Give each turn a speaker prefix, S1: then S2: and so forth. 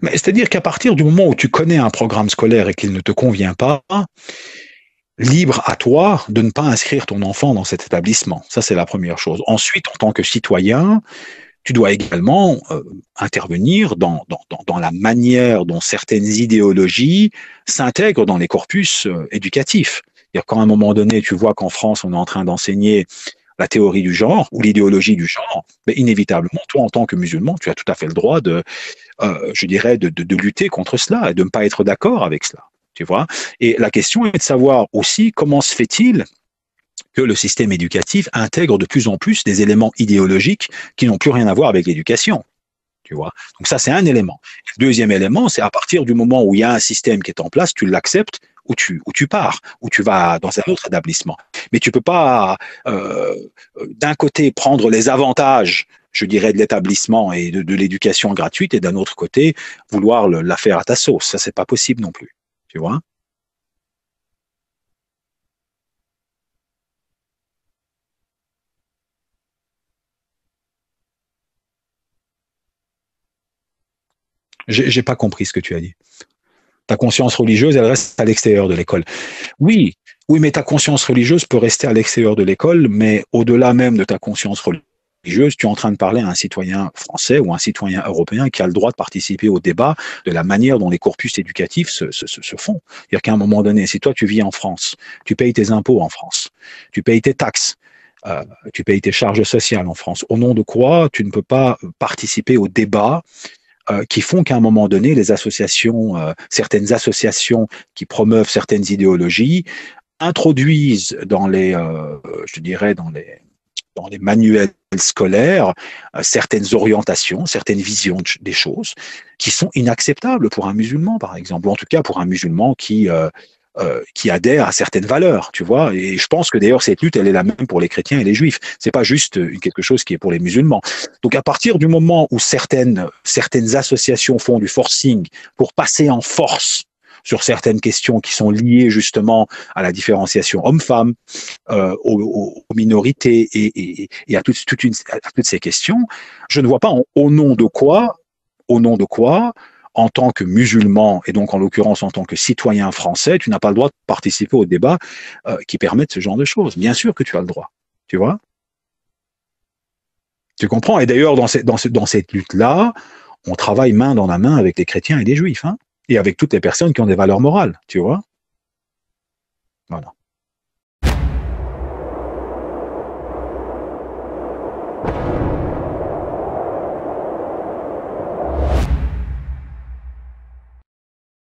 S1: Mais c'est-à-dire qu'à partir du moment où tu connais un programme scolaire et qu'il ne te convient pas, libre à toi de ne pas inscrire ton enfant dans cet établissement. Ça, c'est la première chose. Ensuite, en tant que citoyen, tu dois également intervenir dans la manière dont certaines idéologies s'intègrent dans les corpus éducatifs. C'est-à-dire qu'à un moment donné, tu vois qu'en France, on est en train d'enseigner la théorie du genre ou l'idéologie du genre, mais inévitablement, toi, en tant que musulman, tu as tout à fait le droit je dirais, de lutter contre cela et de ne pas être d'accord avec cela. Tu vois. Et la question est de savoir aussi comment se fait-il que le système éducatif intègre de plus en plus des éléments idéologiques qui n'ont plus rien à voir avec l'éducation. Tu vois. Donc ça, c'est un élément. Le deuxième élément, c'est à partir du moment où il y a un système qui est en place, tu l'acceptes ou tu pars, ou tu vas dans un autre établissement. Mais tu peux pas, d'un côté, prendre les avantages, je dirais, de l'établissement et de l'éducation gratuite, et d'un autre côté, vouloir la faire à ta sauce. Ça, c'est pas possible non plus. Tu vois. J'ai pas compris ce que tu as dit. Ta conscience religieuse, elle reste à l'extérieur de l'école. Oui, oui, mais ta conscience religieuse peut rester à l'extérieur de l'école, mais au-delà même de ta conscience religieuse, tu es en train de parler à un citoyen français ou un citoyen européen qui a le droit de participer au débat de la manière dont les corpus éducatifs se font. C'est-à-dire qu'à un moment donné, si toi tu vis en France, tu payes tes impôts en France, tu payes tes taxes, tu payes tes charges sociales en France, au nom de quoi tu ne peux pas participer au débat qui font qu'à un moment donné, les associations, certaines associations qui promeuvent certaines idéologies, introduisent je dirais, dans les manuels scolaires, certaines orientations, certaines visions des choses qui sont inacceptables pour un musulman, par exemple, ou en tout cas pour un musulman qui adhère à certaines valeurs, tu vois. Et je pense que d'ailleurs cette lutte, elle est la même pour les chrétiens et les juifs. C'est pas juste quelque chose qui est pour les musulmans. Donc à partir du moment où certaines associations font du forcing pour passer en force sur certaines questions qui sont liées justement à la différenciation homme-femme, aux minorités et à toutes ces questions, je ne vois pas au nom de quoi, en tant que musulman, et donc en l'occurrence en tant que citoyen français, tu n'as pas le droit de participer au débat qui permettent ce genre de choses. Bien sûr que tu as le droit. Tu vois. Tu comprends. Et d'ailleurs, dans cette lutte-là, on travaille main dans la main avec les chrétiens et les juifs, hein, et avec toutes les personnes qui ont des valeurs morales. Tu vois. Voilà.